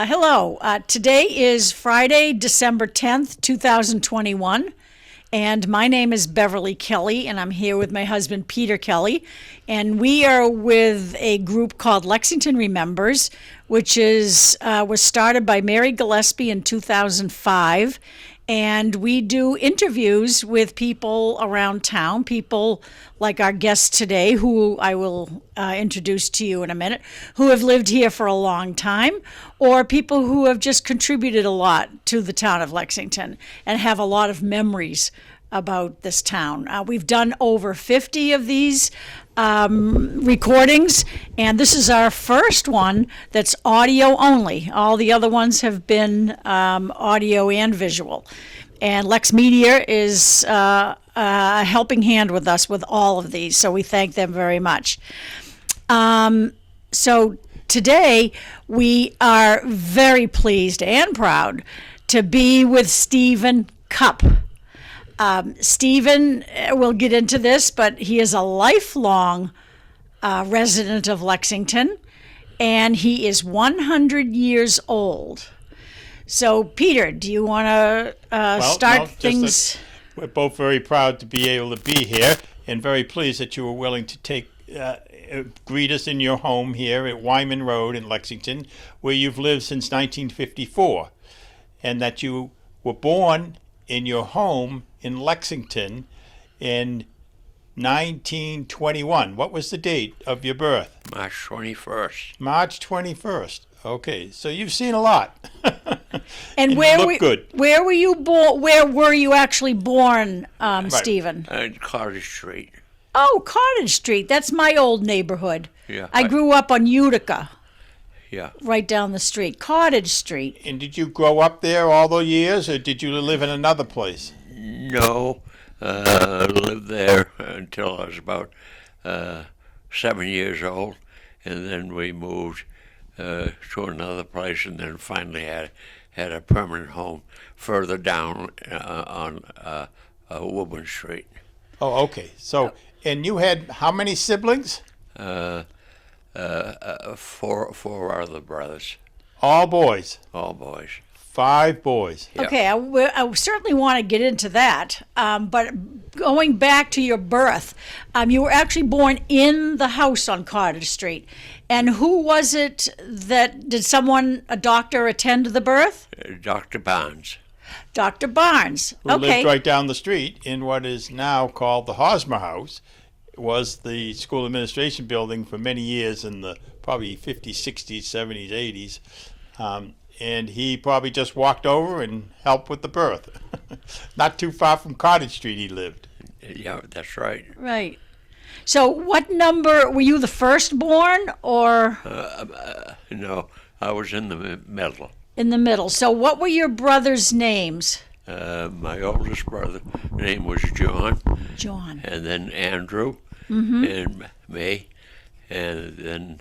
Hello. Today is Friday, December 10th, 2021. And my name is Beverly Kelly, and I'm here with my husband, Peter Kelly. And we are with a group called Lexington Remembers, which was started by Mary Gillespie in 2005. And we do interviews with people around town, people like our guest today, who I will introduce to you in a minute, who have lived here for a long time, or people who have just contributed a lot to the town of Lexington and have a lot of memories about this town. We've done over 50 of these recordings, and this is our first one that's audio only. All the other ones have been audio and visual. And Lex Media is a helping hand with us with all of these, so we thank them very much. So today we are very pleased and proud to be with Stephen Cupp. Stephen will get into this, but he is a lifelong resident of Lexington, and he is 100 years old. So, Peter, do you want to start things? We're both very proud to be able to be here, and very pleased that you were willing to greet us in your home here at Wyman Road in Lexington, where you've lived since 1954, and that you were born in your home in Lexington in 1921. What was the date of your birth? March 21st. March 21st. Okay, so you've seen a lot. And where were you born? Where were you actually born, Stephen? Cottage Street. Oh, Cottage Street. That's my old neighborhood. Yeah. I grew up on Utica. Yeah. Right down the street, Cottage Street. And did you grow up there all those years, or did you live in another place? No, I lived there until I was about 7 years old, and then we moved to another place, and then finally had a permanent home further down on Woburn Street. Oh, okay. So, and you had how many siblings? Four other brothers. All boys? All boys. 5 boys. Yeah. Okay, I certainly want to get into that. But going back to your birth, you were actually born in the house on Cottage Street. And who was it did a doctor, attend the birth? Dr. Barnes. Dr. Barnes. Who lived right down the street in what is now called the Hosmer House. It was the school administration building for many years in the probably 50s, 60s, 70s, 80s. And he probably just walked over and helped with the birth. Not too far from Cottage Street he lived. Yeah, that's right. Right. So what number, were you the firstborn or? No, I was in the middle. In the middle. So what were your brothers' names? My oldest brother name was John. John. And then Andrew. Mm-hmm. And me. And then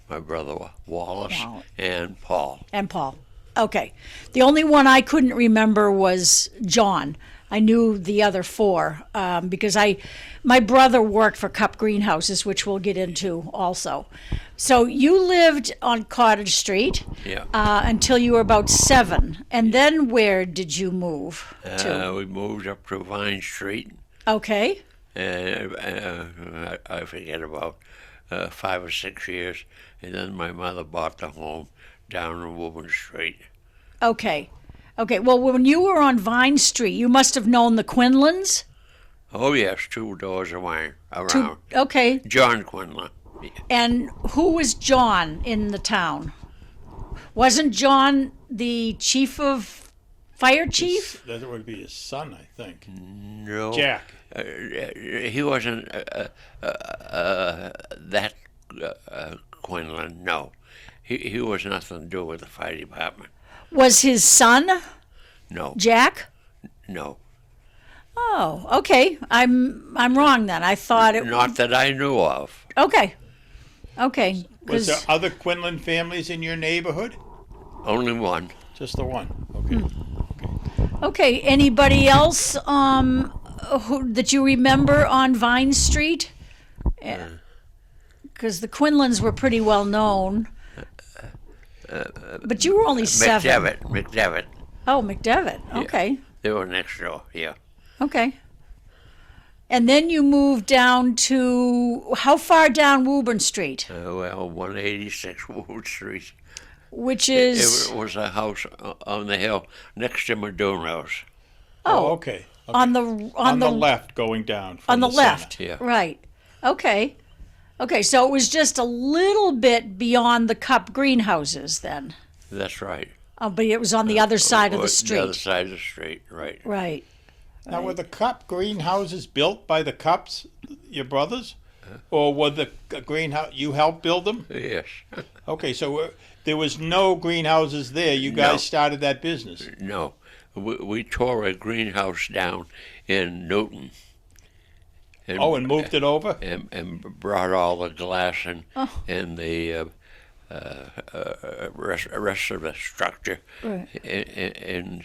my brother Wallace. And Paul. And Paul. Okay. The only one I couldn't remember was John. I knew the other 4 because my brother worked for Cupp Greenhouses, which we'll get into also. So you lived on Cottage Street until you were about 7. And then where did you move to? We moved up to Vine Street. Okay. I forget about 5 or 6 years. And then my mother bought the home down on Woburn Street. Okay. Okay, well, when you were on Vine Street, you must have known the Quinlans? Oh, yes, 2 doors away, around. Okay. John Quinlan. And who was John in the town? Wasn't John the fire chief? That would be his son, I think. No. Jack. He wasn't that Quinlan, no. He was nothing to do with the fire department. Was his son? No. Jack? No. Oh, okay. I'm wrong then. I thought it. Not that I knew of. Okay. Okay. Was there other Quinlan families in your neighborhood? Only one. Just the one. Okay. Okay. Anybody else that you remember on Vine Street? Because the Quinlans were pretty well known. But you were only 7. McDevitt. Oh, McDevitt. Okay. They were next door, yeah. Okay. And then you moved down to, how far down Woburn Street? 186 Wood Street. Which is It was a house on the hill next to Madunno's. Oh, okay. on the On the left going down. From on the center. left. Yeah. Right. Okay. Okay, so it was just a little bit beyond the Cupp greenhouses then. That's right. But it was on the other side of the street. The other side of the street, right. Right. Now, were the Cupp greenhouses built by the Cupps, your brothers? Or were the greenhouse, you helped build them? Yes. Okay, so there was no greenhouses there. You guys No. started that business. No. We tore a greenhouse down in Newton. And moved it over? And brought all the glass and Oh. and the rest of the structure Right. in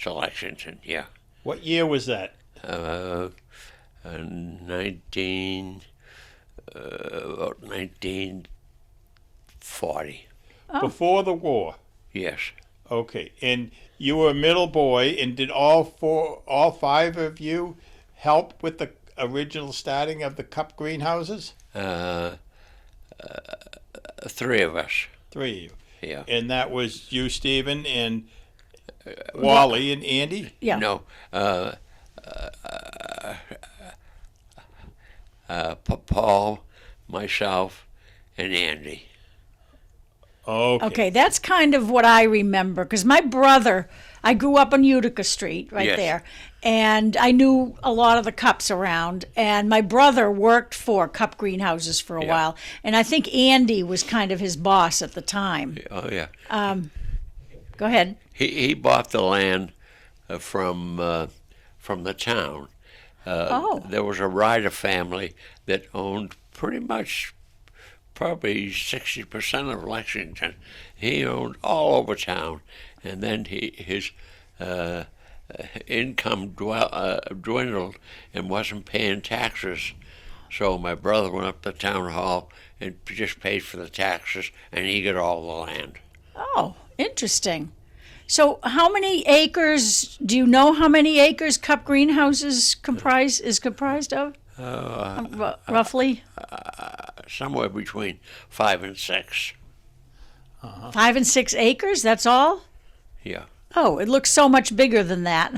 to Lexington. Yeah, What year was that? 1940. Before the war. Yes. Okay, and you were a middle boy, and did all 5 of you help with the original starting of the Cupp greenhouses? 3 of us. 3 of you. Yeah. And that was you, Stephen, and Wally and Andy? Yeah. No. Paul, myself, and Andy. Okay. Okay, that's kind of what I remember because my brother, I grew up on Utica Street right Yes. there, and I knew a lot of the Cupps around. And my brother worked for Cupp Greenhouses for a Yeah. while, and I think Andy was kind of his boss at the time. Oh yeah. Go ahead. He bought the land from the town. There was a Ryder family that owned pretty much probably 60% of Lexington. He owned all over town, and then his income dwindled and wasn't paying taxes. So my brother went up to town hall and just paid for the taxes, and he got all the land. Oh, interesting. So, how many acres? Do you know how many acres Cupp Greenhouses is comprised of? Roughly Somewhere between 5 and 6. 5 and 6 acres. That's all. Yeah. Oh, it looks so much bigger than that.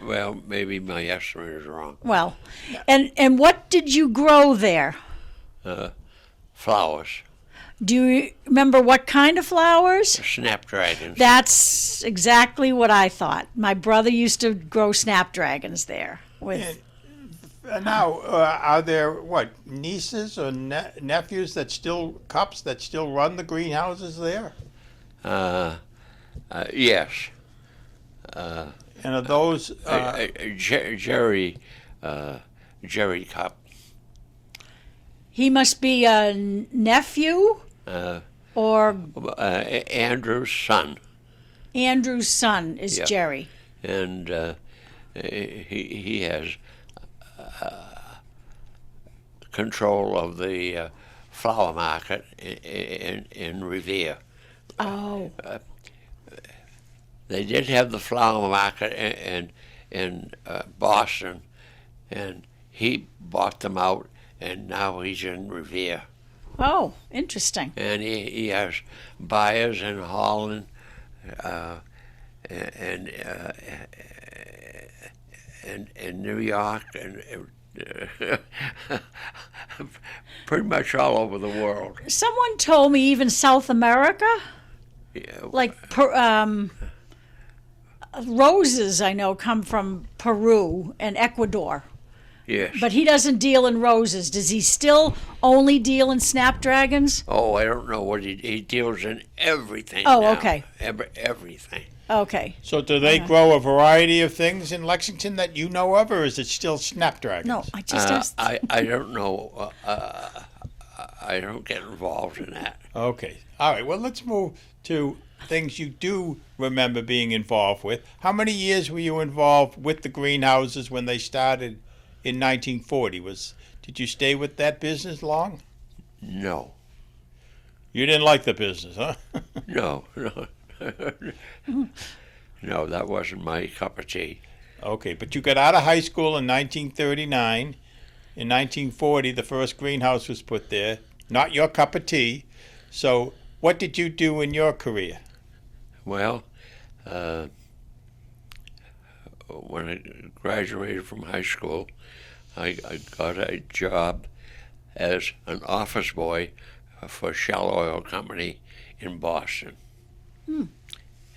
Well, maybe my estimate is wrong. Well, and what did you grow there? Flowers, Do you remember what kind of flowers? snapdragons. That's exactly what I thought. My brother used to grow snapdragons there. With Now, are there, nieces or nephews that still, Cupps, that still run the greenhouses there? Yes. And are those, Jerry Cupp. he must be a nephew or Andrew's son, Andrew's son is Yeah. Jerry. and he has control of the flower market in Revere. Oh, They did have the flower market in Boston, and he bought them out, and now he's in Revere. oh, interesting. And he has buyers in Holland, and in New York, and pretty much all over the world. Someone told me even South America, Yeah, like roses I know come from Peru and Ecuador. yes. But he doesn't deal in roses. Does he still only deal in snapdragons? Oh, I don't know what he deals in everything. Oh, now. okay. Everything. Okay. so do they grow a variety of things in Lexington that you know of, or is it still snapdragons? No, I just asked. I don't know. I don't get involved in that. Okay. All right. Well, let's move to things you do remember being involved with. How many years were you involved with the greenhouses when they started in 1940? Did you stay with that business long? No. You didn't like the business, huh? No, no. No, that wasn't my cup of tea. Okay, but you got out of high school in 1939. In 1940, the first greenhouse was put there. Not your cup of tea. So what did you do in your career? Well, when I graduated from high school, I got a job as an office boy for Shell Oil Company in Boston.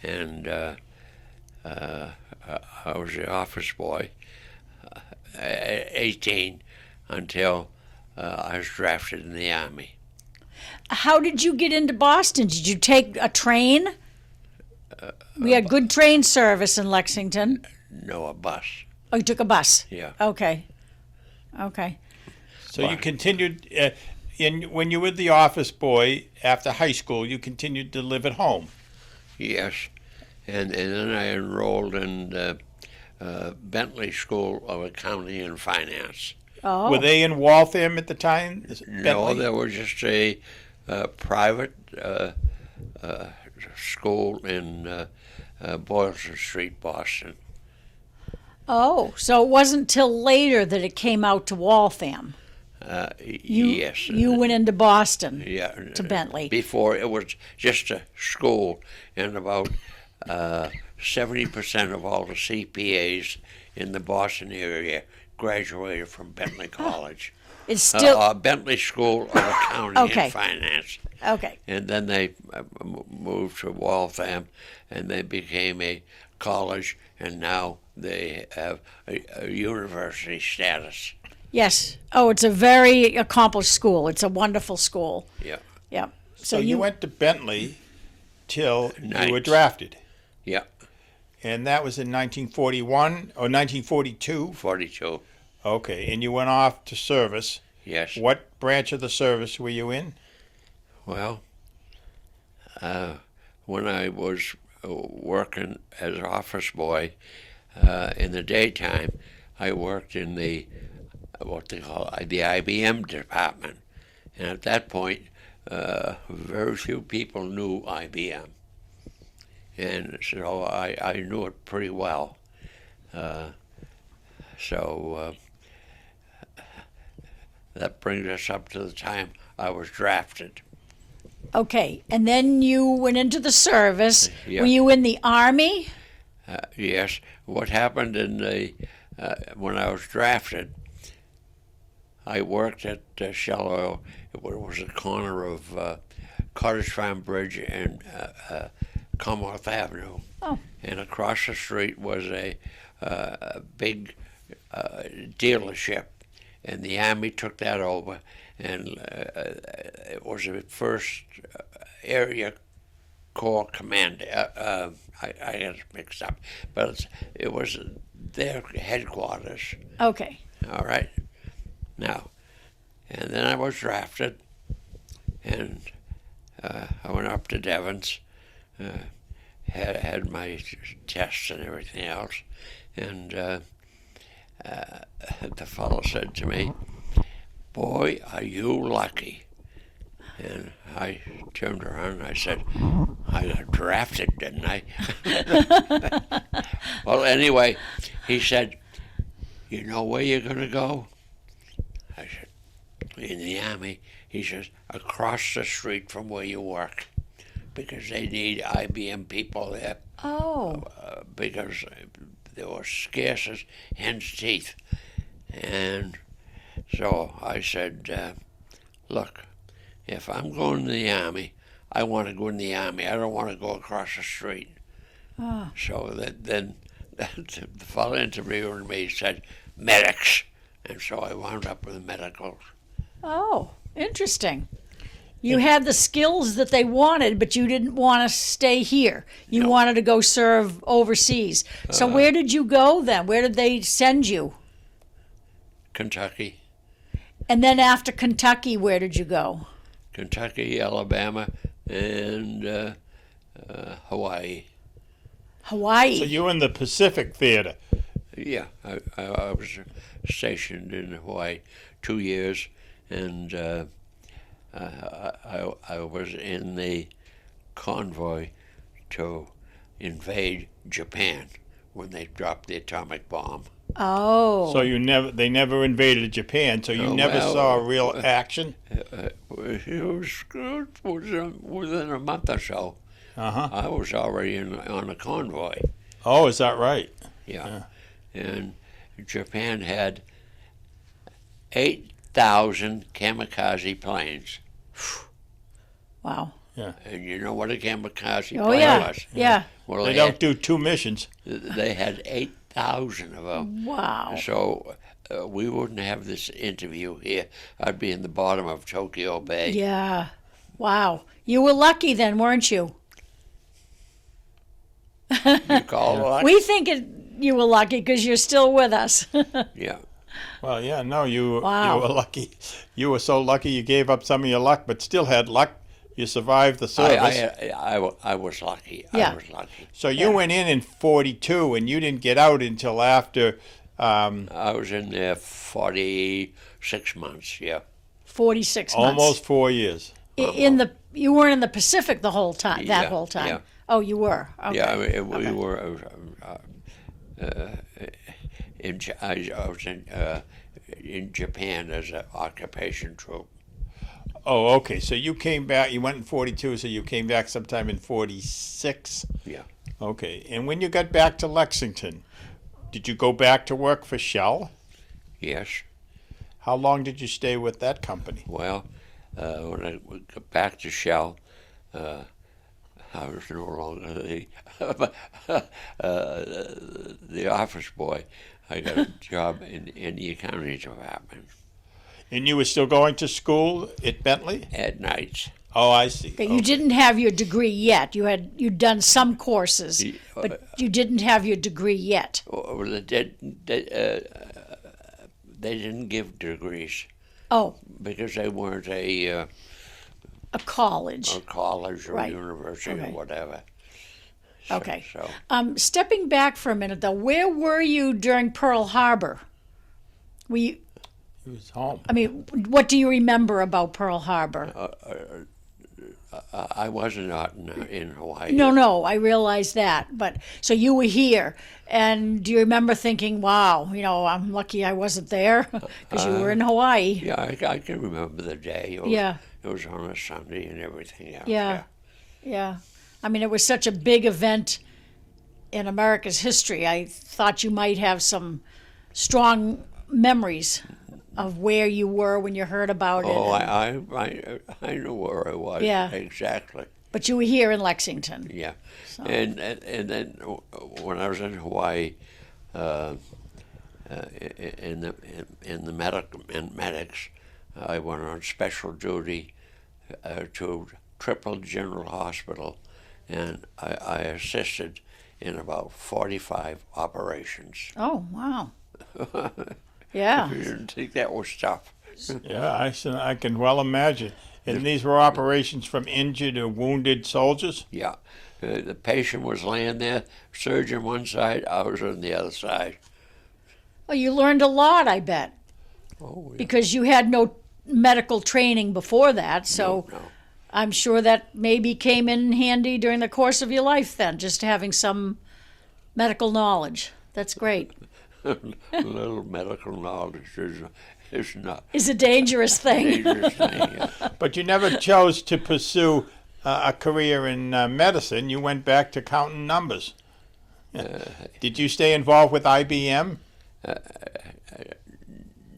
And I was the office boy at 18 until I was drafted in the Army. How did you get into Boston? Did you take a train? We had good train service in Lexington. No, a bus. Oh, you took a bus? Yeah. Okay. So you continued, when you were the office boy after high school, you continued to live at home. Yes. And then I enrolled in Bentley School of Accounting and Finance. Oh. Were they in Waltham at the time? No, there was just a private school in Boylston Street, Boston. Oh, so it wasn't till later that it came out to Waltham. Yes. You went into Boston Yeah. to Bentley. Before it was just a school, and about 70% of all the CPAs in the Boston area graduated from Bentley College. It's still Bentley School of Accounting Okay. and Finance. okay. And then they moved to Waltham, and they became a college, and now they have a university status. Yes. Oh, it's a very accomplished school. It's a wonderful school. Yeah. Yeah. So you went to Bentley till you were Nice. drafted. Yeah, And that was in 1941 or 1942. 42. Okay, and you went off to service. Yes. What branch of the service were you in? Well, when I was working as office boy in the daytime, I worked in the what they call the IBM department, and at that point, very few people knew IBM, and so I knew it pretty well. So that brings us up to the time I was drafted. Okay. And then you went into the service. Yeah. Were you in the Army? Yes. What happened in the when I was drafted, I worked at Shell Oil. It was the corner of Cottage Farm Bridge and Commonwealth Avenue. Oh. And across the street was a big dealership, and the Army took that over, and it was the first area corps command. I got it mixed up, but it was their headquarters. Okay. All right. Now, and then I was drafted, and I went up to Devon's, had my tests and everything else, and the fellow said to me, "Boy, are you lucky." And I turned around and I said, "I got drafted, didn't I?" Well, anyway, he said, "You know where you're going to go?" I said, "In the Army." He says, "Across the street from where you work, because they need IBM people there, Oh. because they were scarce as hen's teeth." And so I said, "Look, if I'm going to the Army, I want to go in the Army. I don't want to go across the street." Oh. So then the fellow interviewing me said, "Medics." And so I wound up with medicals. Oh, interesting. You had the skills that they wanted, but you didn't want to stay here. You No. wanted to go serve overseas. So where did you go then? Where did they send you? Kentucky, And then after Kentucky, where did you go? Alabama, and Hawaii. Hawaii. So you were in the Pacific Theater. Yeah, I was stationed in Hawaii 2 years, and I was in the convoy to invade Japan when they dropped the atomic bomb. Oh. So they never invaded Japan, so you never saw real action? It was within a month or so. Uh-huh. I was already on a convoy. Oh, is that right? Yeah. And Japan had 8,000 kamikaze planes. Wow. And you know what a kamikaze Oh, plane yeah. was? Yeah. Well, They don't do 2 missions. They had 8,000 of them. Wow. So we wouldn't have this interview here. I'd be in the bottom of Tokyo Bay. Yeah. Wow. You were lucky then, weren't you? You call luck? We think you were lucky because you're still with us. Yeah. Well, yeah, no, you Wow. were lucky. You were so lucky you gave up some of your luck, but still had luck. You survived the service. I was lucky. Yeah. I was lucky. So you went in 42, and you didn't get out until after. I was in there 46 months, yeah. 46 months. Almost 4 years. You weren't in the Pacific the whole time. Yeah, Whole time. yeah. Oh, you were. Okay. Yeah, I mean, we were I was in Japan as an occupation troop. Oh, okay. So you came back. You went in 42, so you came back sometime in 46. Yeah. Okay. And when you got back to Lexington, did you go back to work for Shell? Yes. How long did you stay with that company? Well, when I got back to Shell, I was no longer the office boy. I got a job in the accounting department And you were still going to school at Bentley? at nights. Oh, I see. Okay, you didn't have your degree yet. You'd done some courses, but you didn't have your degree yet. Well, they didn't give degrees Oh, because they weren't a college. college or Right. university Okay. or whatever. Okay. So Stepping back for a minute, though, where were you during Pearl Harbor? He was home. I mean, what do you remember about Pearl Harbor? I wasn't out in Hawaii. No, I realize that. But so you were here, and do you remember thinking, "Wow, I'm lucky I wasn't there," because you were in Hawaii? Yeah, I can remember the day. It was on a Sunday and everything else. Yeah. I mean, it was such a big event in America's history. I thought you might have some strong memories of where you were when you heard about it. Oh, I know where I was. Yeah. Exactly. But you were here in Lexington. Yeah. And then when I was in Hawaii, in the medics, I went on special duty to Triple General Hospital, and I assisted in about 45 operations. Oh, wow. Yeah. You didn't think that was tough? Yeah, I can well imagine. And these were operations from injured or wounded soldiers? Yeah. The patient was laying there, surgeon one side, I was on the other side. Well, you learned a lot, I bet, Oh, yeah. because you had no medical training before that. So No. I'm sure that maybe came in handy during the course of your life then, just having some medical knowledge. That's great. Little medical knowledge is not It's a dangerous a thing. dangerous thing. Yeah. But you never chose to pursue a career in medicine. You went back to counting numbers. Did you stay involved with IBM?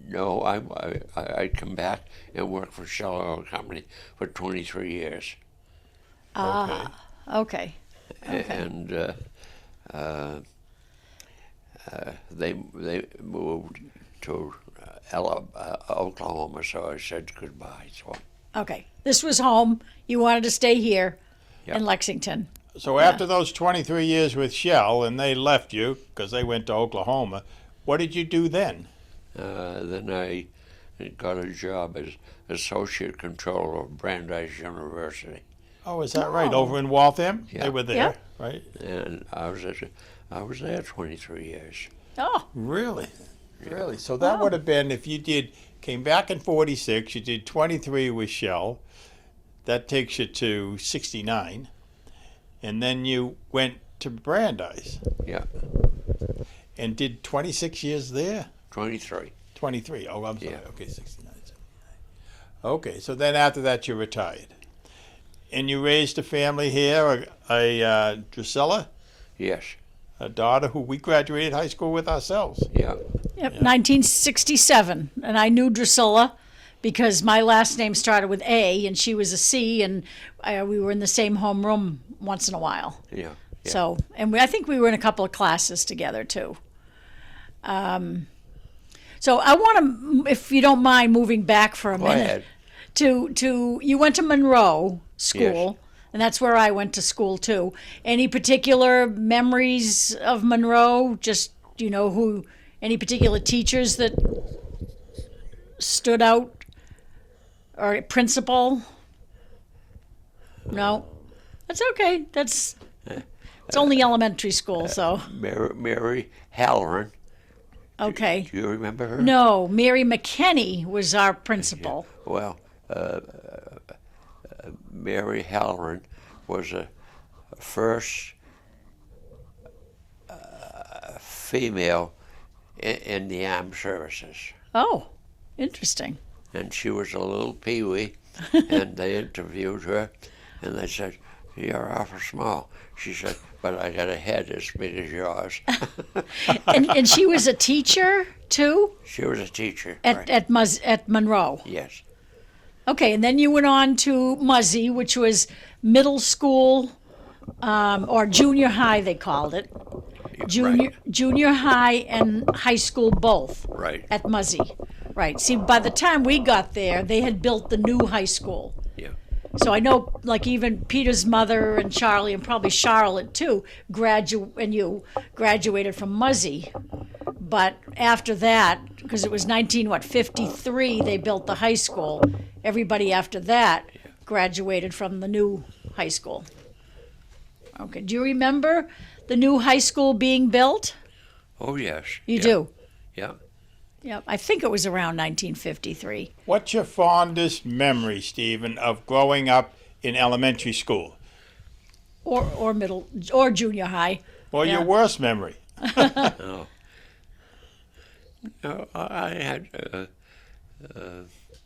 No, I come back and work for Shell Oil Company for 23 years. Okay. Okay. And they moved to Oklahoma, so I said goodbye. So Okay. This was home. You wanted to stay here Yeah. in Lexington. So after those 23 years with Shell and they left you because they went to Oklahoma, what did you do then? then I got a job as associate controller of Brandeis University, Oh, is that right? Oh. Over in Waltham? Yeah. They were there, Yeah. right? and I was there 23 years. Oh, Really? Really? So that would have been, if you did Came back in 46. You did 23 with Shell. That takes you to 69. And then you went to Brandeis Yeah, and did 26 years there? 23. 23. Oh, I'm sorry. Yeah. Okay, 69, 79. Okay, so then after that you retired. And you raised a family here, a Drusilla, Yes, a daughter who we graduated high school with ourselves. yeah. Yep, 1967. And I knew Drusilla because my last name started with A and she was a C, and we were in the same homeroom once in a while. Yeah. Yeah. So, and I think we were in a couple of classes together too. So I want to, if you don't mind, moving back for a Go minute ahead. to you went to Monroe School, and that's where I went to school too. Any particular memories of Monroe? Just who? Any particular teachers that stood out, or principal? No, that's okay. It's only elementary school, so Mary Halloran. okay. Do you remember her? No, Mary McKinney was our principal. Well, Mary Halloran was a first female in the armed services. Oh, interesting. And she was a little peewee, and they interviewed her, and they said, "You're awful small." She said, "But I got a head as big as yours." And she was a teacher too She was a teacher. at right. at Monroe. Yes. Okay, and then you went on to Muzzy, which was middle school, or junior high they called it. Junior high and high school both. Right. At Muzzy. Right. See, by the time we got there, they had built the new high school. Yeah. So I know, like, even Peter's mother and Charlie, and probably Charlotte too, you graduated from Muzzy. But after that, because it was 1953, they built the high school. Everybody after that graduated from the new high school. Okay. Do you remember the new high school being built? Oh, yes. You yeah. do. Yeah. Yeah, I think it was around 1953. What's your fondest memory, Stephen, of growing up in elementary school? Or middle, or junior high. Or Yeah. your worst memory? No. No, I had.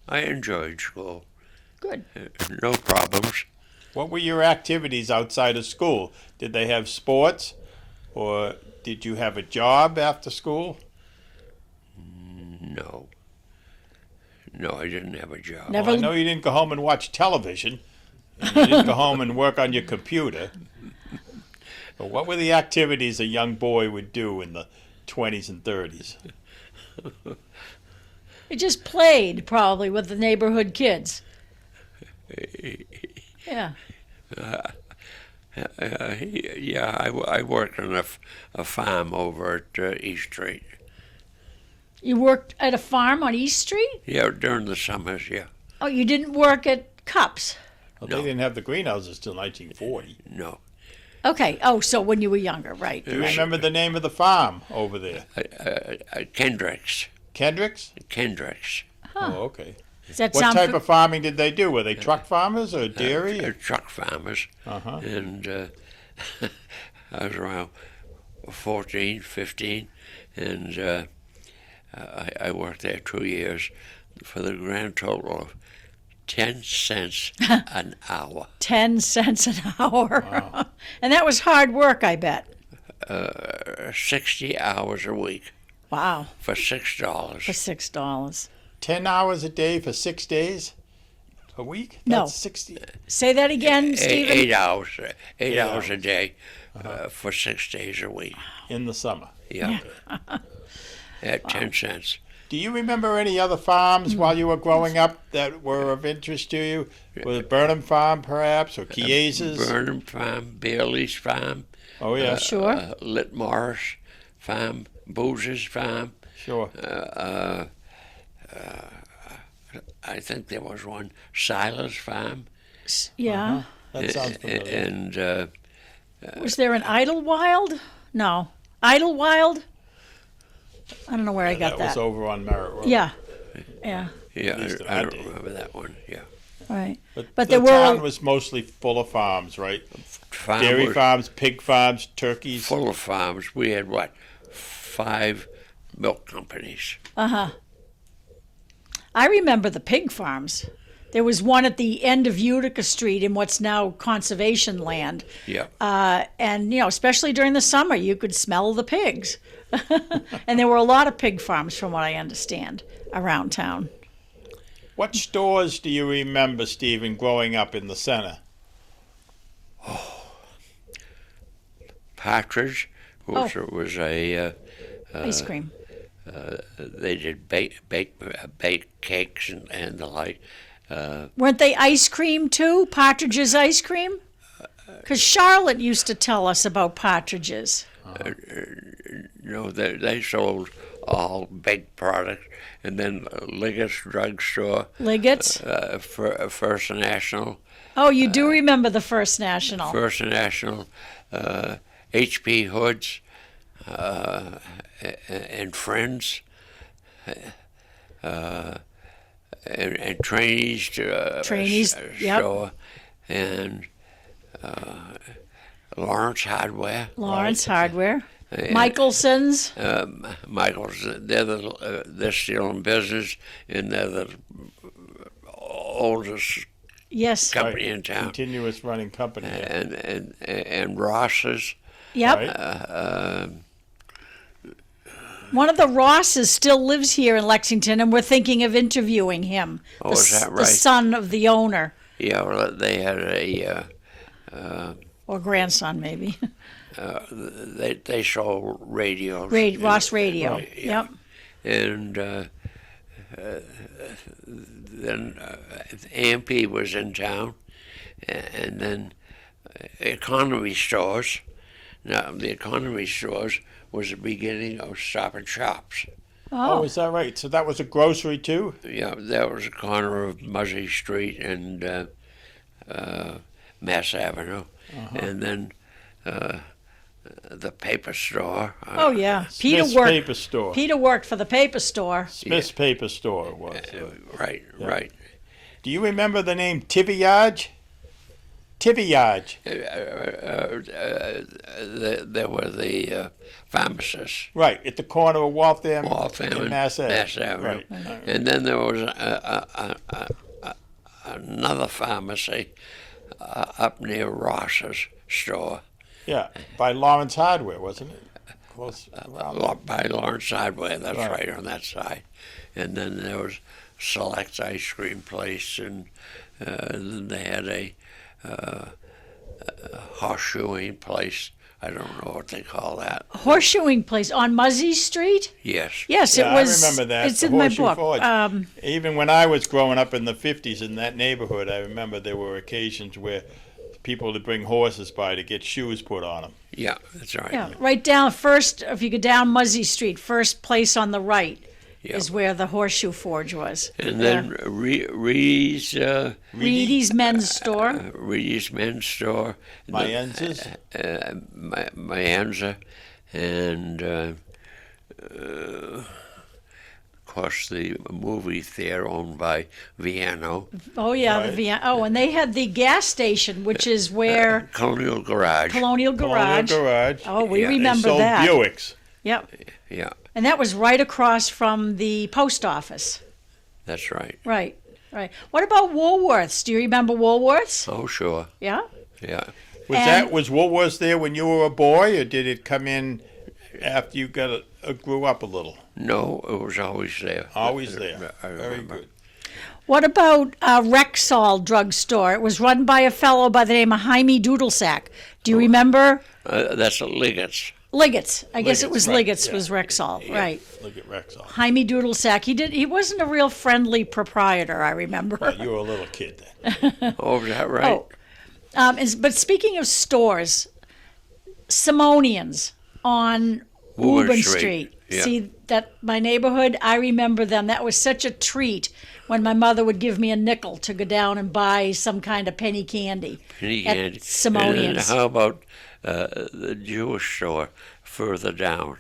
I enjoyed school. Good. No problems. What were your activities outside of school? Did they have sports? Or did you have a job after school? No. No, I didn't have a job. Never. Well, I know you didn't go home and watch television. And you didn't go home and work on your computer. But what were the activities a young boy would do in the 20s and 30s? It just played probably with the neighborhood kids. Yeah. Yeah, I worked on a farm over at East Street. You worked at a farm on East Street? Yeah, during the summers, yeah. Oh, you didn't work at Cupp's? Well, No. They didn't have the greenhouses till 1940. No. Okay. Oh, so when you were younger, right. Do you remember the name of the farm over there? Kendricks. Kendricks? Kendricks. Oh, okay. Does that What sound type of farming did they do? Were they truck farmers or dairy? Truck farmers. Uh-huh. And I was around 14, 15, and I worked there 2 years for the grand total of 10 cents an hour. 10 cents an hour? Wow. And that was hard work, I bet. 60 hours a week Wow. for $6. For $6. 10 hours a day for 6 days a week? No. That's 60. Say that again, Stephen. 8 hours. 8 hours a hours. day for 6 days a week. In the summer. Yeah. At 10 cents. Do you remember any other farms while you were growing up that were of interest to you? Was it Burnham Farm, perhaps, or Chies's? Burnham Farm, Bailey's Farm, Oh, yeah, Sure. Litmores Farm, Boozer's Farm. sure. I think there was one, Silas Farm. Yeah. That sounds familiar. And Was there an Idlewild? No. Idlewild? I don't know where I got That was that. over on Merritt Road. Yeah. Yeah, Yeah, At least in I our don't day. remember that one. Yeah, right. But But the there town were was mostly full of farms, right? farm Dairy was farms, pig farms, turkeys. full of farms. We had what, 5 milk companies. I remember the pig farms. There was one at the end of Utica Street in what's now conservation land. Yeah, And, especially during the summer, you could smell the pigs. And there were a lot of pig farms, from what I understand, around town. What stores do you remember, Stephen, growing up in the center? Partridge was a Ice cream. they did bake cakes and the like. Weren't they ice cream too? Partridge's ice cream? Because Charlotte used to tell us about Partridge's. They sold all baked products, and then Liggett's drugstore, Liggett's? First National, Oh, you do remember the First National. H.P. Hoods, and Friends, and Trainees Trainees, yep. store, and Lawrence Hardware. Lawrence Hardware. And, Michelson's. Michael's, they're still in business, and they're the oldest Yes. company in town. Continuous running company. Yeah. And Ross's. Yep. Right. One of the Rosses still lives here in Lexington, and we're thinking of interviewing him. Oh, is that The right? son of the owner, Yeah, well, they had or grandson, maybe. they sold radios. Ross Radio. Right, yeah. Yep. And then AMP was in town, and then economy stores. Now, the economy stores was the beginning of Stop and Shops. Oh, is that right? So that was a grocery too? Yeah, that was a corner of Muzzy Street and Mass Avenue. And then the paper store. Oh yeah, Smith's Paper Store. Peter worked for the paper store. Smith's Paper Store was. Right. Do you remember the name Tiviage? Tiviage. There were the pharmacists. Right, at the corner of Waltham Waltham and and Mass Ave. Mass Avenue. Right. And then there was another pharmacy up near Ross's store. Yeah, by Lawrence Hardware, wasn't it? Close around. By Lawrence Hardware, that's Right. right on that side. And then there was Select Ice Cream Place, and then they had a horseshoeing place. I don't know what they call that. Horseshoeing place on Muzzy Street. Yes. Yes, Yeah, it was. I remember that. It's the in my Horseshoe book. Forge. Even when I was growing up in the 50s in that neighborhood, I remember there were occasions where people would bring horses by to get shoes put on them. Yeah, that's right. Yeah, right down first. If you go down Muzzy Street, first place on the right Yeah. is where the Horseshoe Forge was. And then Reedy's Reedy's Men's Store. Reedy's Men's Store. Mayenza's? Mayenza, and of course the movie theater owned by Viano. Oh yeah, Right. the Vienna. Oh, and they had the gas station, which is where Colonial Garage. Colonial Garage. Colonial Garage. Oh, we Yeah, they They remember sold that. Buicks. Yep. Yeah, And that was right across from the post office. that's right. Right. Right. What about Woolworths? Do you remember Woolworths? Oh, sure. Yeah. Yeah. Was Woolworths there when you were a boy, or did it come in after you grew up a little? No, it was always there. Always there. I Very remember. good. What about Rexall drugstore? It was run by a fellow by the name of Jaime Doodlesack. Do you remember? That's a Liggett's. Liggets. I guess it Liggets, was right, Liggets yeah. was Rexall. Right. Look at Rexall. Jaime Doodlesack. He wasn't a real friendly proprietor, I remember. You were a little kid then. Oh, is that right? Oh. But speaking of stores, Simonians on Woburn Woburn Street, Street. yeah. See, that my neighborhood, I remember them. That was such a treat when my mother would give me a nickel to go down and buy some kind of penny candy Penny at candy. Simonians. And how about the Jewish store further down?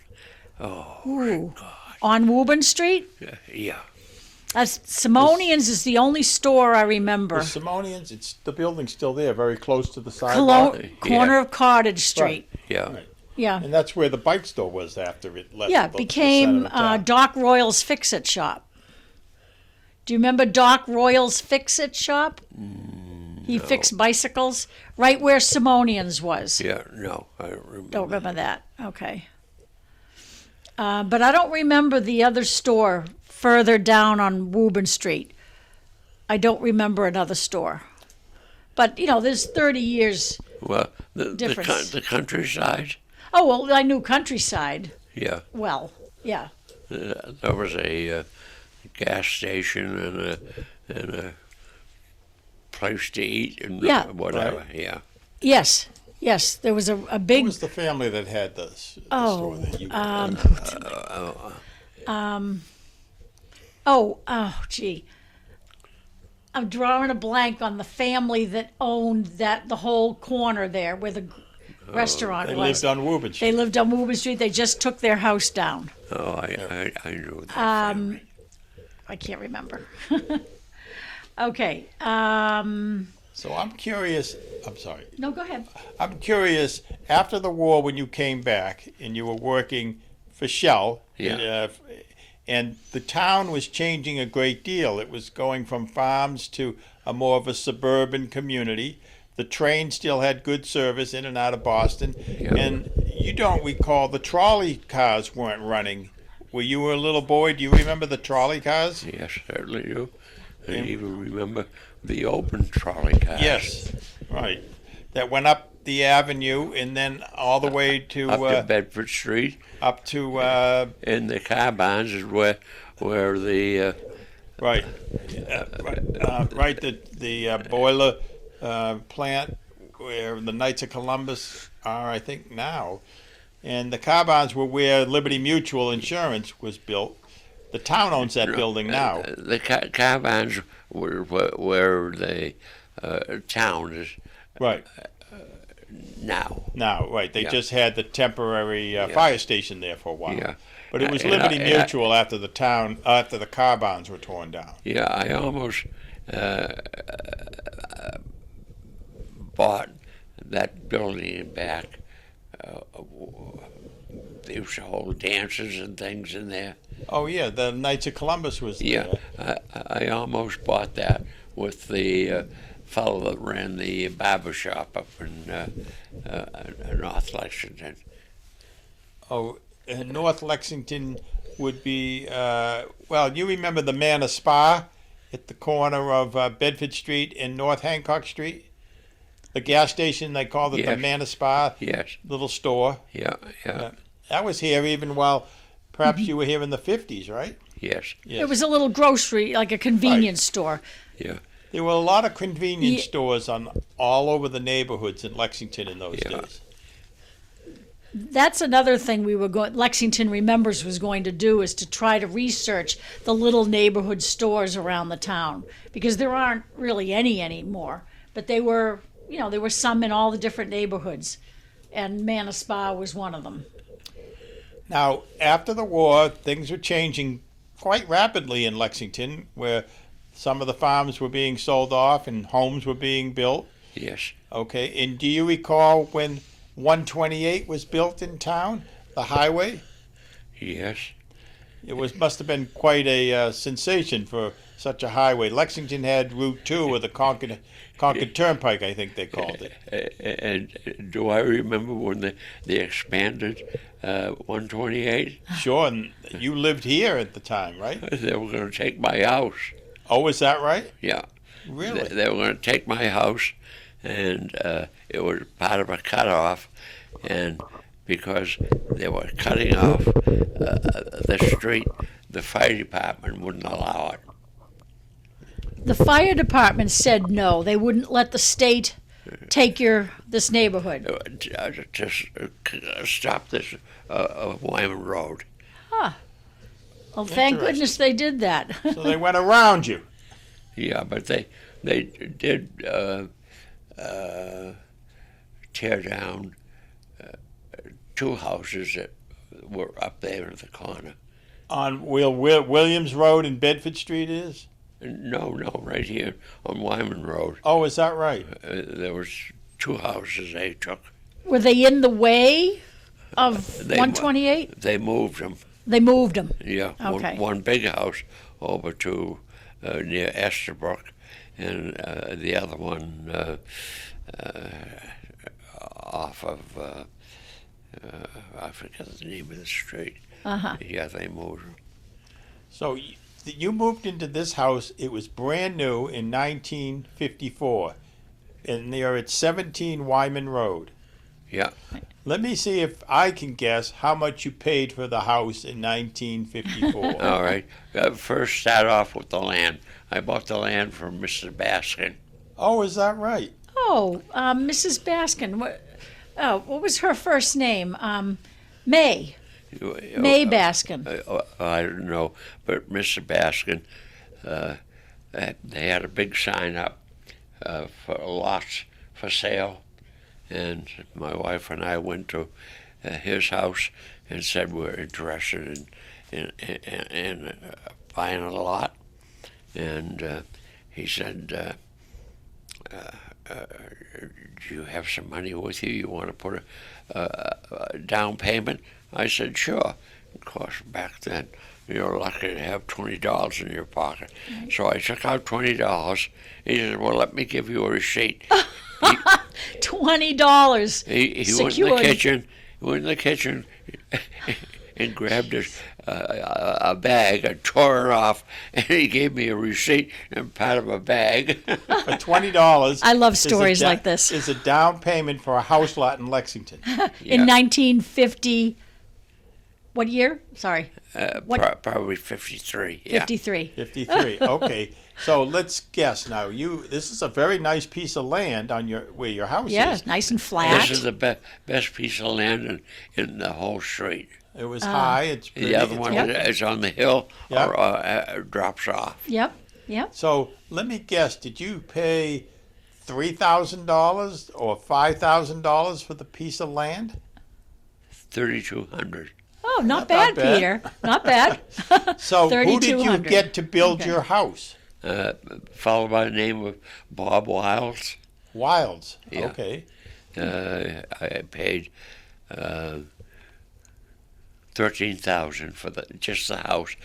Oh, Ooh. On Woburn Street? yeah. Simonian's is the only store I remember. The Simonians, the building's still there, very close to the sidewalk. Corner of Cottage Street. Yeah. Right. Yeah. And that's where the bike store was after it left. Yeah, it the became center of town. Doc Royal's Fix-It Shop. Do you remember Doc Royal's Fix-It Shop? He fixed bicycles right where Simonian's was. Yeah, no, I don't remember. Don't remember that. Okay. But I don't remember the other store further down on Woburn Street. I don't remember another store. But, there's 30 years. Well, the difference. the countryside. Oh, well, I knew Countryside. Yeah. Well, yeah. There was a gas station and a place to eat and Yeah. whatever. Right. Yeah. Yes. There was a Who big. was the family that had the store Oh, that you gee. I'm drawing a blank on the family that owned the whole corner there where the restaurant They was. lived on Woburn Street. They lived on Woburn Street. They just took their house down. Oh, I knew that. family. I can't remember. Okay. So I'm curious. I'm sorry. No, go ahead. I'm curious. After the war, when you came back and you were working for Shell, Yeah. and the town was changing a great deal. It was going from farms to a more of a suburban community. The train still had good service in and out of Boston, Yeah. and you don't recall the trolley cars weren't running. When you were a little boy, do you remember the trolley cars? Yes, certainly do. I even remember the open trolley cars. Yes, right. That went up the avenue and then all the way to Up to Bedford Street. up to And the car barns is where the right, right the boiler plant where the Knights of Columbus are, I think now, and the car barns were where Liberty Mutual Insurance was built. The town owns that building now. the car barns were where the town is Right now. now, right. They Yeah. just had the temporary fire station there for a while. Yeah. But it was And Liberty I- Mutual after the car barns were torn down. Yeah, I almost bought that building back. They used to hold dances and things in there. Oh yeah, the Knights of Columbus was Yeah, there. I almost bought that with the fellow that ran the barber shop up in North Lexington. Oh, and North Lexington would be well. You remember the Manor Spa at the corner of Bedford Street and North Hancock Street? The gas station, they called it the Yes. Manor Spa. Yes, Little store. yeah. That was here even while perhaps you were here in the 50s, right? Yes, Yes. It was a little grocery, like a convenience store. yeah. There were a lot of convenience Ye- stores on all over the neighborhoods in Lexington in those Yeah. days. That's another thing Lexington Remembers was going to do, is to try to research the little neighborhood stores around the town, because there aren't really any anymore. But there were some in all the different neighborhoods, and Manor Spa was one of them. Now, after the war, things were changing quite rapidly in Lexington, where some of the farms were being sold off and homes were being built. Yes. Okay, and do you recall when 128 was built in town, the highway? Yes. It must have been quite a sensation for such a highway. Lexington had Route 2, or the Concord Turnpike, I think they called it. And do I remember when they expanded 128? Sure, and you lived here at the time, right? They were going to take my house. Oh, is that right? Yeah. Really? They were going to take my house, and it was part of a cutoff, and because they were cutting off the street, the fire department wouldn't allow it. The fire department said no, they wouldn't let the state take this neighborhood. Just stop this Wyman Road. Well, thank Interesting. goodness they did that. So they went around you. Yeah, but they did tear down two houses that were up there in the corner. On Williams Road and Bedford Street is? No, right here on Wyman Road. Oh, is that right? There was 2 houses they took. Were they in the way of They- 128? They moved them. They moved them. Yeah, Okay. one big house over to near Estabrook, and the other one off of I forget the name of the street. Uh-huh. Yeah, they moved them. So you moved into this house. It was brand new in 1954, and you're at 17 Wyman Road. Yeah. Let me see if I can guess how much you paid for the house in 1954. All right. First, start off with the land. I bought the land from Mr. Baskin. Oh, is that right? Oh, Mrs. Baskin. What was her first name? May. May Baskin. I don't know, but Mr. Baskin, they had a big sign up for lots for sale, and my wife and I went to his house and said we're interested in buying a lot, and he said, do you have some money with you? You want to put a down payment? I said, sure. Of course, back then, you're lucky to have $20 in your pocket. Right. So I took out $20. He said, well, let me give you a receipt. $20. He went in the kitchen. He went in the kitchen and grabbed a bag and tore it off, and he gave me a receipt and part of a bag. For $20. I love stories like this. Is a down payment for a house lot in Lexington. In 1950. What year? Sorry. Probably 53. Yeah. 53. 53. Okay. So let's guess now. This is a very nice piece of land on where your house is. Yeah, nice and flat. This is the best piece of land in the whole street. It was high. It's pretty. The other one is on the hill or drops off. Yep. So let me guess. Did you pay $3,000 or $5,000 for the piece of land? $3,200. Oh, not bad, Peter. Not bad. So who did you get to build your house? Followed by the name of Bob Wilds. Wilds. Yeah. Okay. I paid $13,000 for just the house,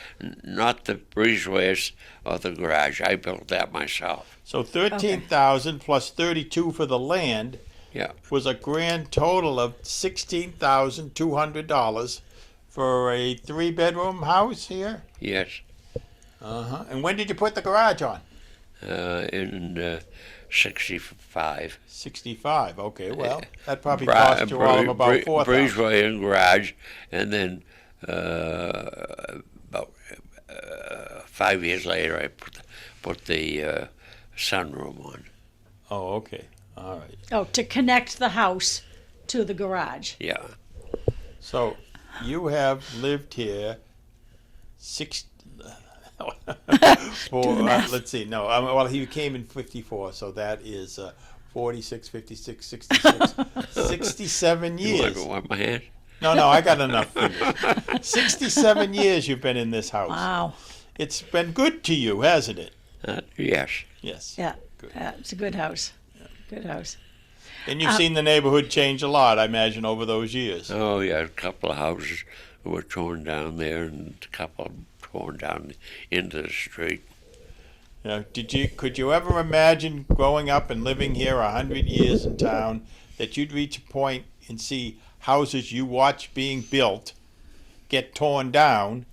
not the breezeways or the garage. I built that myself. So $13,000 plus $32,000 for the land. Yeah. Was a grand total of $16,200 for a 3-bedroom house here? Yes. Uh-huh. And when did you put the garage on? In 65. 65. Okay, well, that probably cost you all of about $4,000. Breezeway and garage, and then about 5 years later, I put the sunroom on. Oh, okay. All right. Oh, to connect the house to the garage. Yeah. So you have lived here let's see. No, well, he came in 54, so that is 46, 56, 66, 67 years. You want to want my hand? No, I got enough fingers. 67 years you've been in this house. Wow. It's been good to you, hasn't it? Yes. Yes. Yeah. Good. It's a good house. Good house. And you've seen the neighborhood change a lot, I imagine, over those years. Oh, yeah, a couple of houses were torn down there, and a couple torn down into the street. You know, could you ever imagine growing up and living here 100 years in town that you'd reach a point and see houses you watched being built get torn down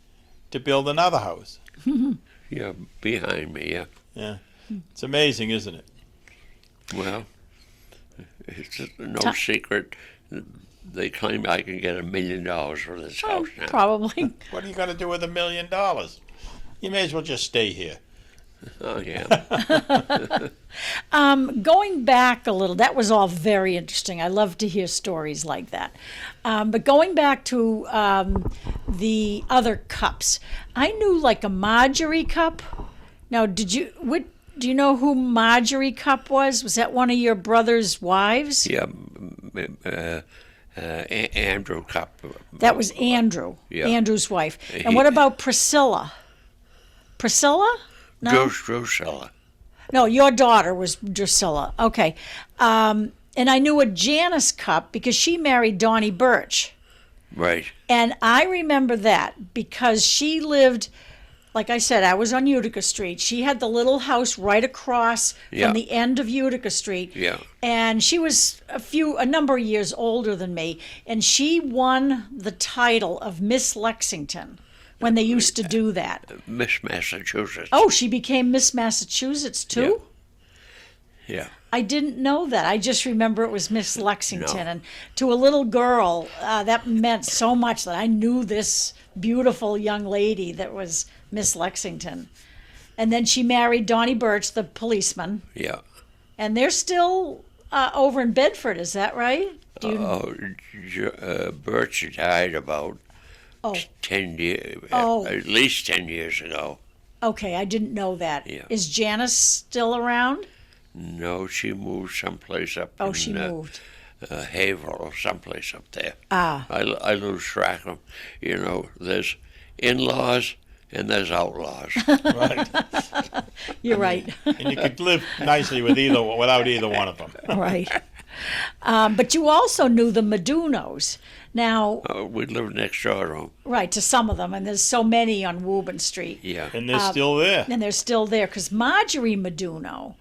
to build another house? Yeah, behind me, yeah. Yeah. It's amazing, isn't it? Well, it's no secret. They claim I can get $1 million for this house now. Probably. What are you going to do with $1 million? You may as well just stay here. Oh, yeah. Going back a little, that was all very interesting. I love to hear stories like that. But going back to the other cups, I knew like a Marjorie Cupp. Now, do you know who Marjorie Cupp was? Was that one of your brother's wives? Yeah, Andrew Cupp. That was Andrew, Yeah. Andrew's wife. And what about Priscilla? Priscilla? No? Drusilla. No, your daughter was Drusilla. Okay. And I knew a Janice Cupp because she married Donnie Birch. Right. And I remember that because she lived, like I said, I was on Utica Street. She had the little house right across Yeah. from the end of Utica Street. Yeah. And she was a number of years older than me. And she won the title of Miss Lexington when they used to do that. Miss Massachusetts. Oh, she became Miss Massachusetts too? Yeah. I didn't know that. I just remember it was Miss Lexington. No. And to a little girl, that meant so much that I knew this beautiful young lady that was Miss Lexington. And then she married Donnie Birch, the policeman. Yeah. And they're still over in Bedford, is that right? Do you, Birch died about oh, 10 years, Oh. at least 10 years ago. okay, I didn't know that. Yeah. Is Janice still around? No, she moved someplace up Oh, in she moved. Haverhill or someplace up there. Ah, I lose track of them. You know, there's in-laws and there's outlaws. Right. you're right. And you could live nicely without either one of them. Right. But you also knew the Medunos. Now, We lived next door to them. right, to some of them, and there's so many on Woburn Street. Yeah. And they're still there. And they're still there because Marjorie Meduno,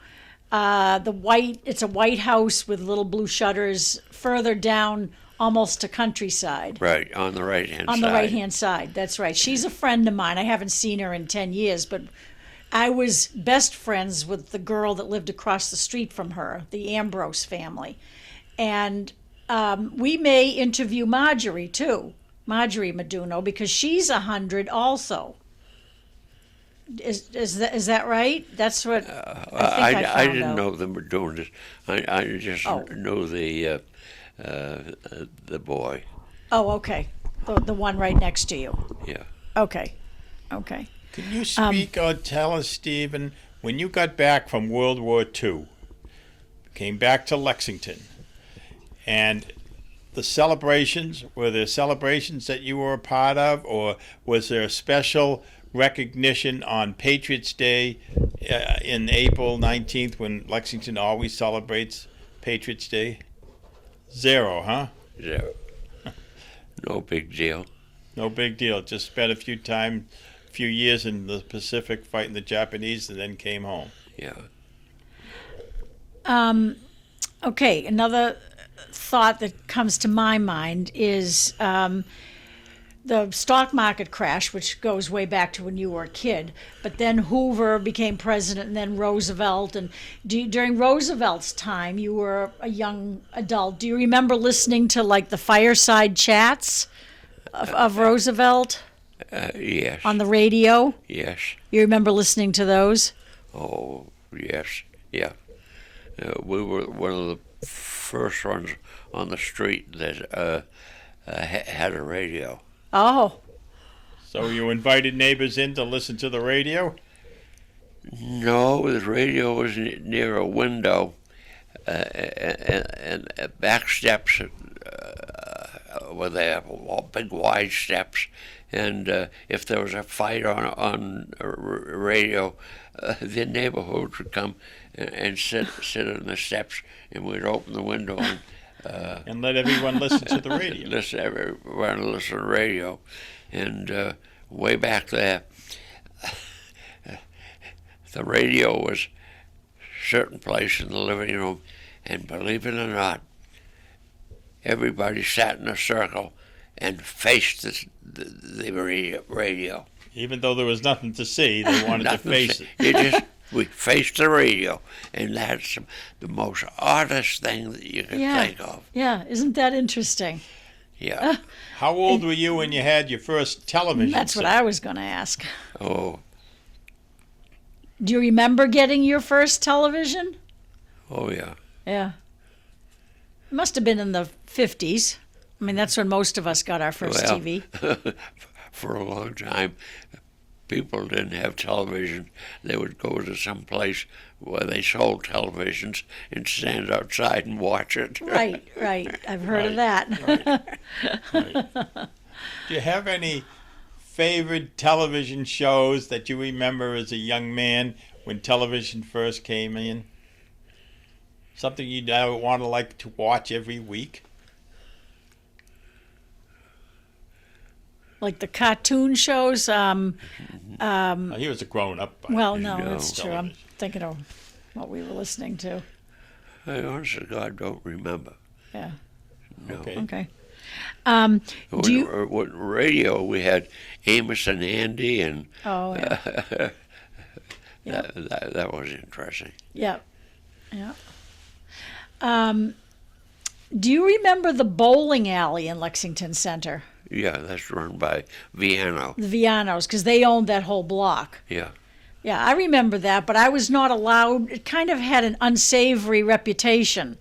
it's a white house with little blue shutters further down almost to Countryside. Right, on the right-hand On side. the right-hand side, that's right. She's a friend of mine. I haven't seen her in 10 years, but I was best friends with the girl that lived across the street from her, the Ambrose family. And we may interview Marjorie, too, Marjorie Meduno, because she's 100 also. Is that right? That's what I think I I found didn't out. know them were doing this. I just Oh. knew the boy. Oh, okay. The one right next to you. Yeah. Okay. Can you speak or tell us, Stephen, when you got back from World War II, came back to Lexington, and the celebrations, were there celebrations that you were a part of, or was there a special recognition on Patriots Day in April 19th when Lexington always celebrates Patriots Day? Zero, huh? Zero. No big deal. No big deal. Just spent a few years in the Pacific fighting the Japanese and then came home. Yeah. Okay, another thought that comes to my mind is the stock market crash, which goes way back to when you were a kid. But then Hoover became president, and then Roosevelt. And during Roosevelt's time, you were a young adult. Do you remember listening to like the fireside chats of Roosevelt Yes. on the radio? Yes. You remember listening to those? Oh, yes. Yeah. We were one of the first ones on the street that had a radio. Oh, So you invited neighbors in to listen to the radio? No, the radio was near a window, and back steps were there, big wide steps. And if there was a fight on radio, the neighborhood would come and sit on the steps, and we'd open the window And let everyone listen to the radio. everyone listen to the radio. And way back there, the radio was a certain place in the living room, and believe it or not, everybody sat in a circle and faced the radio. Even though there was nothing to see, they wanted to Nothing face to it. we faced the radio, and that's the most oddest thing that you could yeah. think of. Yeah, isn't that interesting? Yeah. How old were you when you had your first television That's what set? I was going to ask. Oh, Do you remember getting your first television? oh yeah. Yeah. It must have been in the 50s. I mean, that's when most of us got our first Well, TV. For a long time, people didn't have television, they would go to some place where they sold televisions and stand outside and watch it. Right. I've heard of Right, that. Right. Do you have any favorite television shows that you remember as a young man when television first came in? Something you'd want to like to watch every week? Like the cartoon shows. He was a grown-up. Well, no, No. that's true. I'm thinking of what we were listening to. I honest to God don't remember. Yeah. No. Okay. Okay. When, Do you? when radio, we had Amos and Andy, and Oh, yeah. that was interesting. Yeah. Do you remember the bowling alley in Lexington Center? Yeah, that's run by Viano. The Vianos, because they owned that whole block. Yeah. Yeah, I remember that, but I was not allowed. It kind of had an unsavory reputation.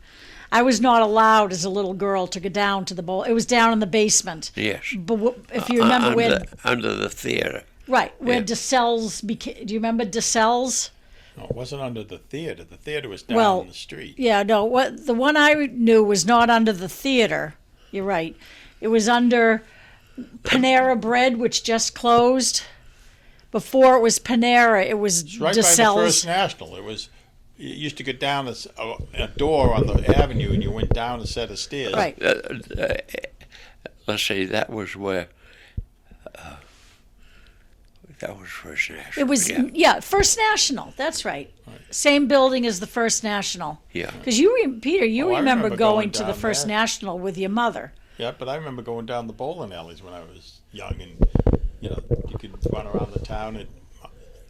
I was not allowed as a little girl to go down to the bowl. It was down in the basement. Yes. But if you remember under the theater. right, where Yeah. DeSelle's became, do you remember DeSelle's? No, it wasn't under the theater. The theater was down Well, in the street. Yeah, no, the one I knew was not under the theater. You're right. It was under Panera Bread, which just closed. Before it was Panera, it was It's right by the First DeSelle's. National. It was. You used to go down a door on the avenue, and you went down a set of stairs. Right. Let's see, that was where. That was First National. It was, yeah, First National. That's right. Same building as the First National. Yeah. Because Peter, you Oh, I remember remember going going to the down First there. National with your mother. Yeah, but I remember going down the bowling alleys when I was young, and you could run around the town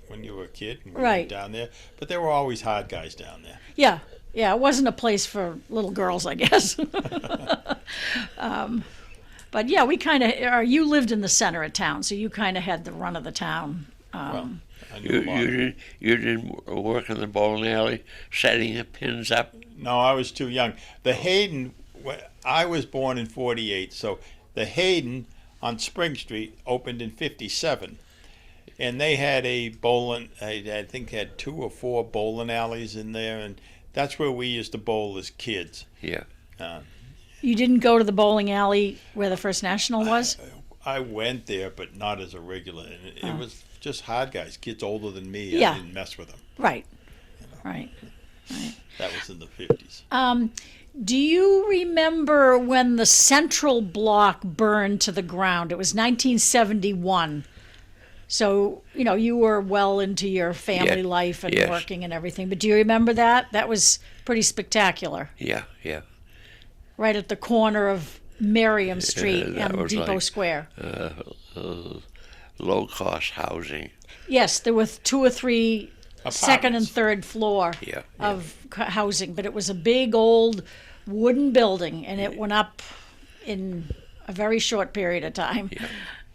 when you were a kid. And we Right. went down there, but there were always hard guys down there. Yeah, it wasn't a place for little girls, I guess. But yeah, we kind of, you lived in the center of town, so you kind of had the run of the town. Well, I knew a lot. You didn't work in the bowling alley, setting the pins up. No, I was too young. The Hayden, I was born in '48, so the Hayden on Spring Street opened in '57, and they had a bowling. I think had 2 or 4 bowling alleys in there, and that's where we used to bowl as kids. Yeah. You didn't go to the bowling alley where the First National was? I went there, but not as a regular. And it was just hard guys, kids older than me. Yeah. I didn't mess with them. Right. Right. That was in the '50s. Do you remember when the Central Block burned to the ground? It was 1971. So, you were well into your family Yeah. life and Yes. working and everything. But do you remember that? That was pretty spectacular. Yeah. Right at the corner of Merriam Street that and was Depot like- Square. Low-cost housing. Yes, there were 2 or 3 second and Apartments. third floor Yeah. of housing, but it was a big old wooden building, and it went up in a very short period of time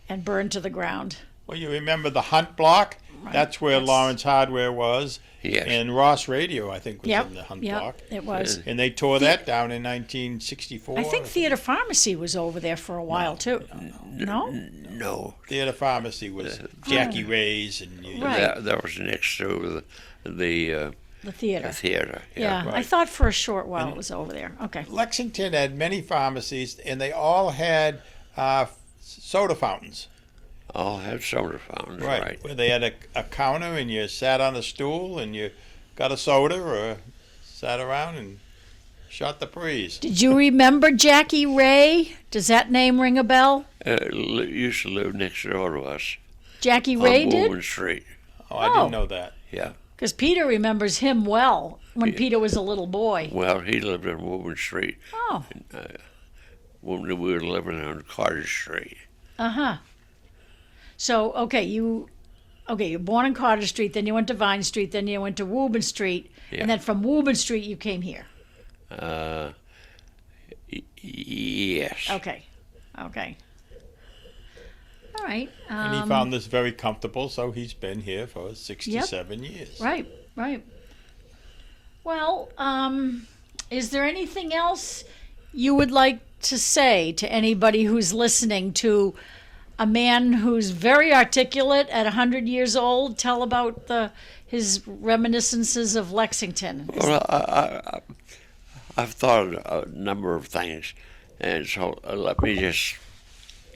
and burned to the ground. Well, you remember the Hunt Block? That's where Yes. Lawrence Hardware was. Yes. And Ross Radio, I think, was Yep, in the Hunt yep, Block. it was. And they tore that down in 1964. I think Theater Pharmacy was over there for a while too. No? No. Theater Pharmacy was Jackie Ray's, and Right. That was next to the The theater. theater. Yeah, I right. thought for a short while it was over there. Okay. Lexington had many pharmacies, and they all had soda fountains. All had soda fountains, right. Where they had a counter, and you sat on a stool, and you got a soda, or sat around and shot the breeze. Did you remember Jackie Ray? Does that name ring a bell? Used to live next door to us. Jackie Ray on did? Woburn Street. Oh, I Oh. didn't know that. Yeah. Because Peter remembers him well when Peter was a little boy. Well, he lived on Woburn Street Oh, when we were living on Cottage Street. uh-huh. So, you're born on Cottage Street, then you went to Vine Street, then you went to Woburn Street, Yeah. and then from Woburn Street you came here. Yes. Okay. All right. And he found this very comfortable, so he's been here for 67 years. Right. Well, is there anything else you would like to say to anybody who's listening to a man who's very articulate at 100 years old. Tell about his reminiscences of Lexington. Well, I've thought of a number of things, and so let me just...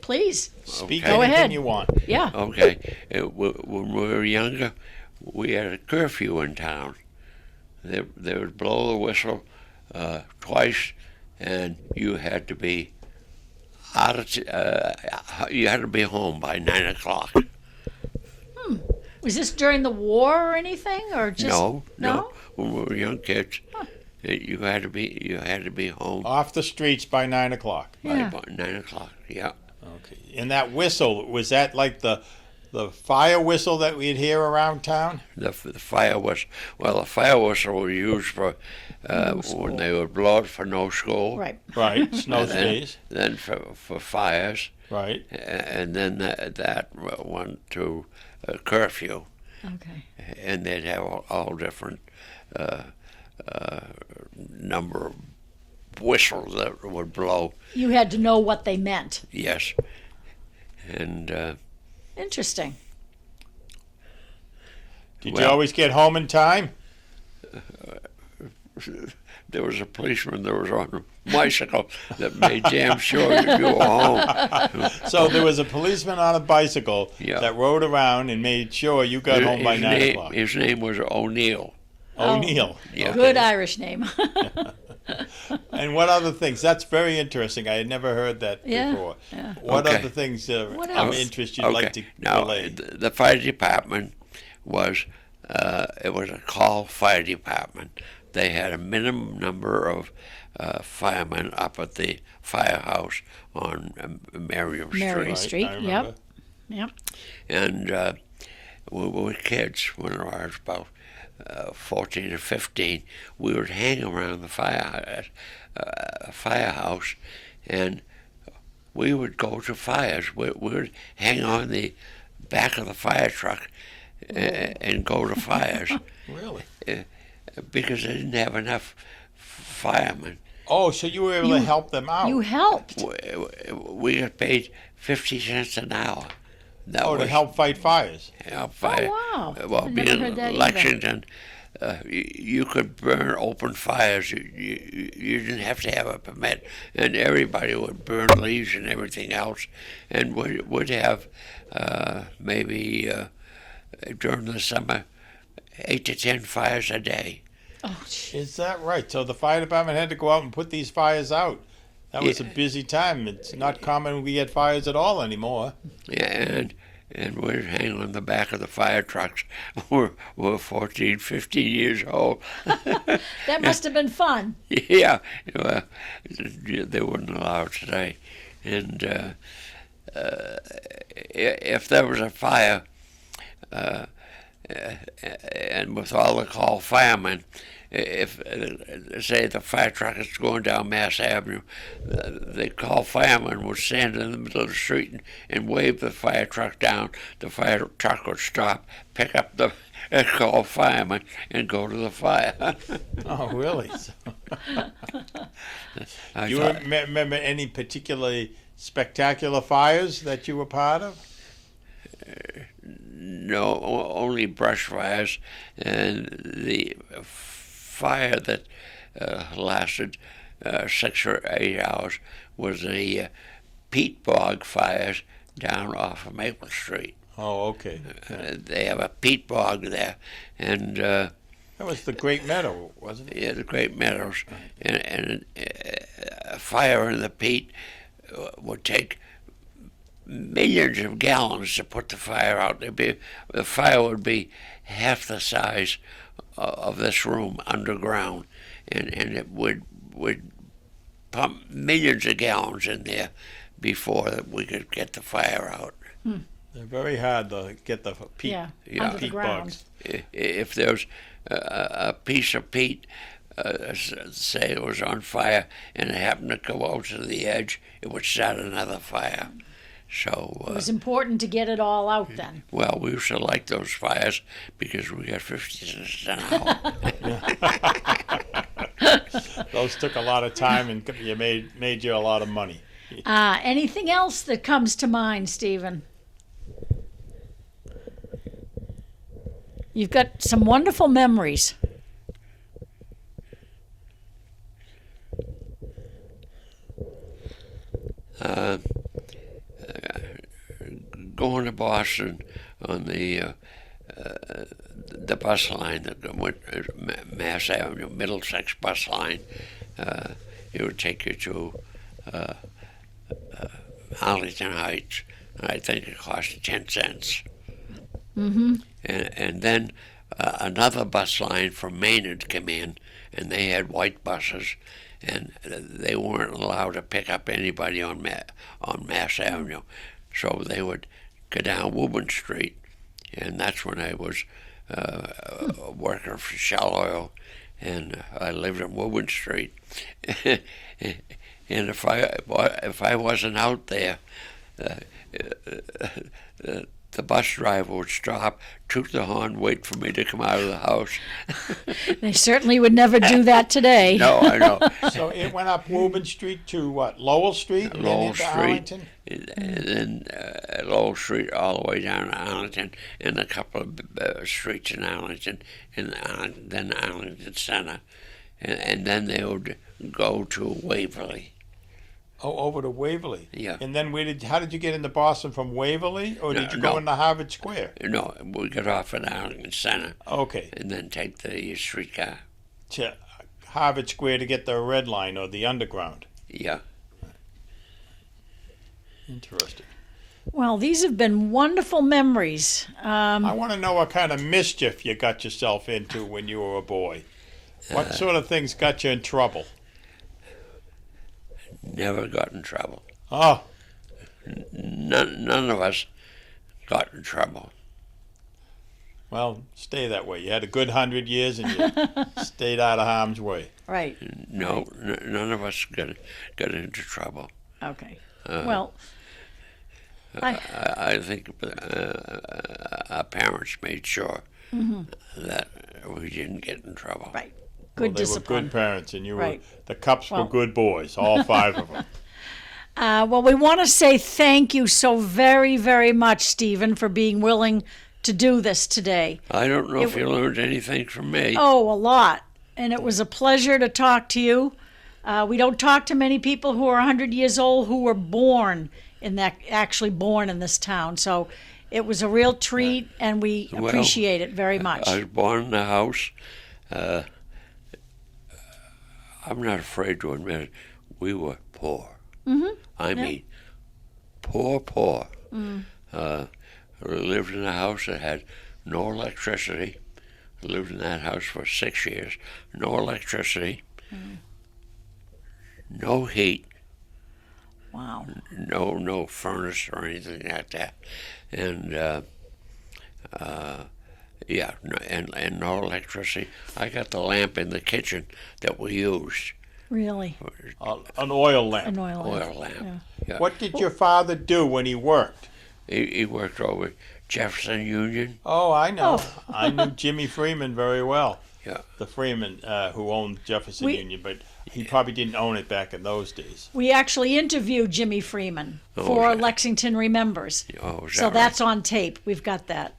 Please. Speak Okay. Go anything ahead. you want. Yeah. Okay, when we were younger, we had a curfew in town. They would blow the whistle twice, and you had to be you had to be home by 9 o'clock. Was this during the war or anything, or just No. When we were young kids, you had to be home Off the streets by 9 o'clock. Yeah. by 9 o'clock. Yeah. Okay. And that whistle, was that like the fire whistle that we'd hear around town? The fire whistle. Well, the fire whistle was used for when they would blow it for no school. Right. Right. Snow days. Then for fires, Right. and then that went to curfew, Okay. and they'd have all different number of whistles that would blow. You had to know what they meant. Yes, and Interesting. Did you Well- always get home in time? there was a policeman that was on a bicycle that made damn sure that you were home. So there was a policeman on a bicycle Yeah. that rode around and made sure you got home by 9 o'clock. His name was O'Neill. O'Neill. Yeah. Good Irish name. And what other things? That's very interesting. I had never heard that Yeah, before. yeah. What Okay. other things What of else? interest you'd like to Now, relay? the fire department was it was a call fire department. They had a minimum number of firemen up at the firehouse on Merriam Mary Street. Street. I Yep. remember. Yep. And we were kids when I was about 14 or 15. We would hang around the firehouse, and we would go to fires. We would hang on the back of the fire truck and go to fires Really? because they didn't have enough firemen. Oh, so you were able to help them out? You helped. We got paid 50 cents an hour. That to was help fight fires. help fire. wow. Well, I never being heard that in either. Lexington, you could burn open fires. You didn't have to have a permit, and everybody would burn leaves and everything else, and would have maybe during the summer 8 to 10 fires a day. Oh, gee. Is that right? So the fire department had to go out and put these fires out. That was a busy time. It's not common we get fires at all anymore. Yeah, and we'd hang on the back of the fire trucks. We're 14, 15 years old. That must have been fun. Yeah, well, they wouldn't allow it today. And if there was a fire, and with all the call firemen, if say the fire truck is going down Mass Avenue, the call fireman would stand in the middle of the street and wave the fire truck down. The fire truck would stop, pick up the call fireman, and go to the fire. Oh, really? I Do you thought- remember any particularly spectacular fires that you were part of? No, only brush fires, and the fire that lasted 6 or 8 hours was the peat bog fires down off of Maple Street. Oh, okay. They have a peat bog there, and That was the Great Meadow, wasn't it? yeah, the Great Meadows, and a fire in the peat would take millions of gallons to put the fire out. The fire would be half the size of this room underground, and it would pump millions of gallons in there before we could get the fire out. They're very hard to get the peat, Yeah, Yeah. under the peat ground. bugs. If there's a piece of peat, say it was on fire, and it happened to go out to the edge, it would start another fire. So, It was important to get it all out then. well, we used to like those fires because we got 50 cents an hour. Those took a lot of time and you made you a lot of money. Anything else that comes to mind, Stephen? You've got some wonderful memories. Going to Boston on the bus line that went Mass Avenue, Middlesex bus line. It would take you to Arlington Heights. I think it cost 10 cents. Mm-hmm. And then another bus line from Maine had come in, and they had white buses, and they weren't allowed to pick up anybody on Mass Avenue. So they would go down Woburn Street, and that's when I was working for Shell Oil, and I lived on Woburn Street. And if I wasn't out there, the bus driver would stop, toot the horn, wait for me to come out of the house. They certainly would never do that today. No, I know. So it went up Woburn Street to what? Lowell Street? And Lowell then into Street, Arlington? and then Lowell Street all the way down to Arlington, and a couple of streets in Arlington, and then Arlington Center, and then they would go to Waverly. Oh, over to Waverly. Yeah. And then how did you get into Boston from Waverly, or did you go into Harvard Square? No, we got off at Arlington Center. Okay. And then take the streetcar. To Harvard Square to get the Red Line or the Underground. Yeah. Interesting. Well, these have been wonderful memories. I want to know what kind of mischief you got yourself into when you were a boy. What sort of things got you in trouble? Never got in trouble. Oh, None of us got in trouble. well, stay that way. You had a good 100 years and you stayed out of harm's way. Right. No, none of us got into trouble. Okay. Well, I think our parents made sure that we didn't get in trouble. right. Well, Good they were discipline. good parents, and you Right. were the Cupps Well- were good boys, all 5 of them. Well, we want to say thank you so very, very much, Stephen, for being willing to do this today. I don't know if you learned anything from me. Oh, a lot. And it was a pleasure to talk to you. We don't talk to many people who are 100 years old who were actually born in this town. So it was a real treat, and we Well, appreciate it very much. I was born in a house. I'm not afraid to admit it. We were poor. Mm-hmm. I mean, poor. We lived in a house that had no electricity. I lived in that house for 6 years. No electricity. No heat. Wow. No furnace or anything like that. And yeah, and no electricity. I got the lamp in the kitchen that we used. Really? An oil lamp. An oil lamp. Oil lamp. Yeah. Yeah. What did your father do when he worked? He worked over Jefferson Union. Oh, I know. Oh. I knew Jimmy Freeman very well. Yeah. The Freeman who owned Jefferson We- Union, but he probably didn't own it back in those days. We actually interviewed Jimmy Freeman for yeah. Lexington Remembers. Oh, is So that that's on tape. We've got that.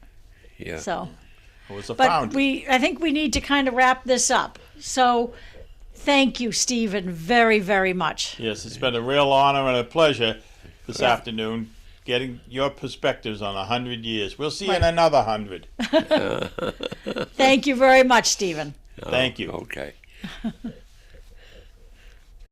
right? Yeah. So, It was a but founder. I think we need to kind of wrap this up. So, thank you, Stephen, very, very much. Yes, it's been a real honor and a pleasure this afternoon getting your perspectives on 100 years. We'll see you in Right. another 100. Thank you very much, Stephen. Thank you. Okay.